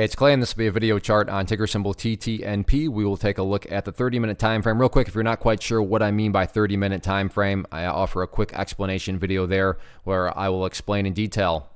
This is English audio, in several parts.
Hey, it's Clay, and this will be a video chart on ticker symbol TTNP. We will take a look at the 30-minute time frame. Real quick, if you're not quite sure what I mean by 30-minute time frame, I offer a quick explanation video there where I will explain in detail.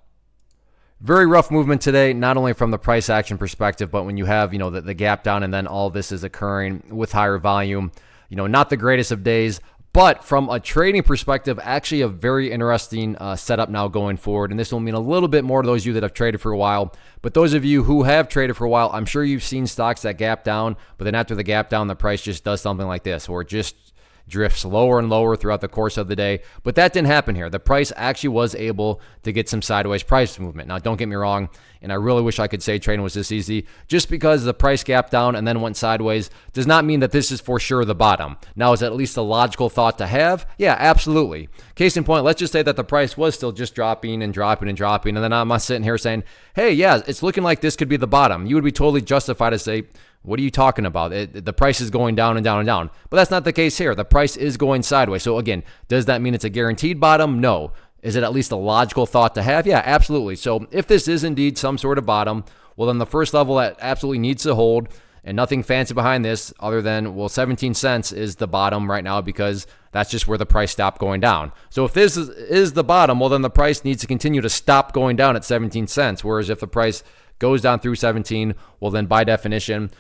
Very rough movement today, not only from the price action perspective, but when you have, the gap down and then all this is occurring with higher volume, not the greatest of days. But from a trading perspective, actually a very interesting setup now going forward. And this will mean a little bit more to those of you that have traded for a while. But those of you who have traded for a while, I'm sure you've seen stocks that gap down, but then after the gap down, the price just does something like this, or it just drifts lower and lower throughout the course of the day. But that didn't happen here. The price actually was able to get some sideways price movement. Now, don't get me wrong, and I really wish I could say trading was this easy. Just because the price gapped down and then went sideways does not mean that this is for sure the bottom. Now, is that at least a logical thought to have? Yeah, absolutely. Case in point, let's just say that the price was still just dropping and dropping and dropping, and then I'm not sitting here saying, hey, yeah, it's looking like this could be the bottom. You would be totally justified to say, what are you talking about? The price is going down and down and down. But that's not the case here. The price is going sideways. So again, does that mean it's a guaranteed bottom? No. Is it at least a logical thought to have? Yeah, absolutely. So if this is indeed some sort of bottom, well, then the first level that absolutely needs to hold, and nothing fancy behind this other than, well, 17 cents is the bottom right now because that's just where the price stopped going down. So if this is the bottom, well, then the price needs to continue to stop going down at 17 cents. Whereas if the price goes down through 17, well, then by definition,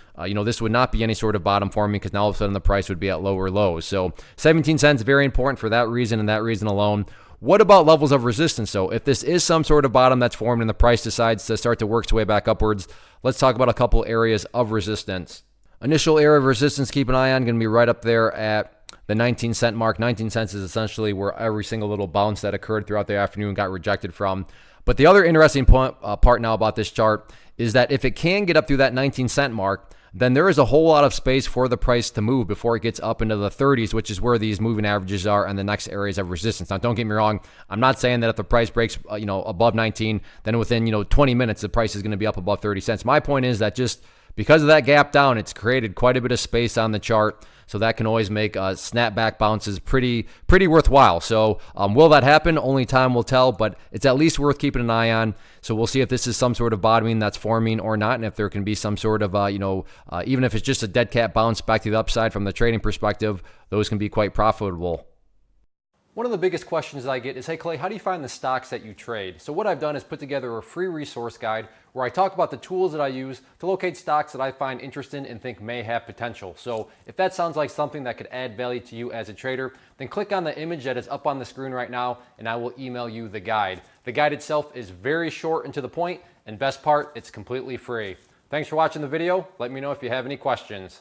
this would not be any sort of bottom for me because now all of a sudden the price would be at lower lows. So 17 cents, very important for that reason and that reason alone. What about levels of resistance? So if this is some sort of bottom that's formed and the price decides to start to work its way back upwards, let's talk about a couple areas of resistance. Initial area of resistance, keep an eye on, going to be right up there at the 19 cent mark. 19 cents is essentially where every single little bounce that occurred throughout the afternoon got rejected from. But the other interesting part now about this chart is that if it can get up through that 19 cent mark, then there is a whole lot of space for the price to move before it gets up into the 30s, which is where these moving averages are and the next areas of resistance. Now, don't get me wrong. I'm not saying that if the price breaks, above 19, then within, 20 minutes, the price is going to be up above 30 cents. My point is that just because of that gap down, it's created quite a bit of space on the chart. So that can always make snapback bounces pretty worthwhile. So will that happen? Only time will tell, but it's at least worth keeping an eye on. So we'll see if this is some sort of bottoming that's forming or not, and if there can be some sort of, even if it's just a dead cat bounce back to the upside from the trading perspective, those can be quite profitable. One of the biggest questions that I get is, hey Clay, how do you find the stocks that you trade? So what I've done is put together a free resource guide where I talk about the tools that I use to locate stocks that I find interesting and think may have potential. So if that sounds like something that could add value to you as a trader, then click on the image that is up on the screen right now and I will email you the guide. The guide itself is very short and to the point, and best part, it's completely free. Thanks for watching the video. Let me know if you have any questions.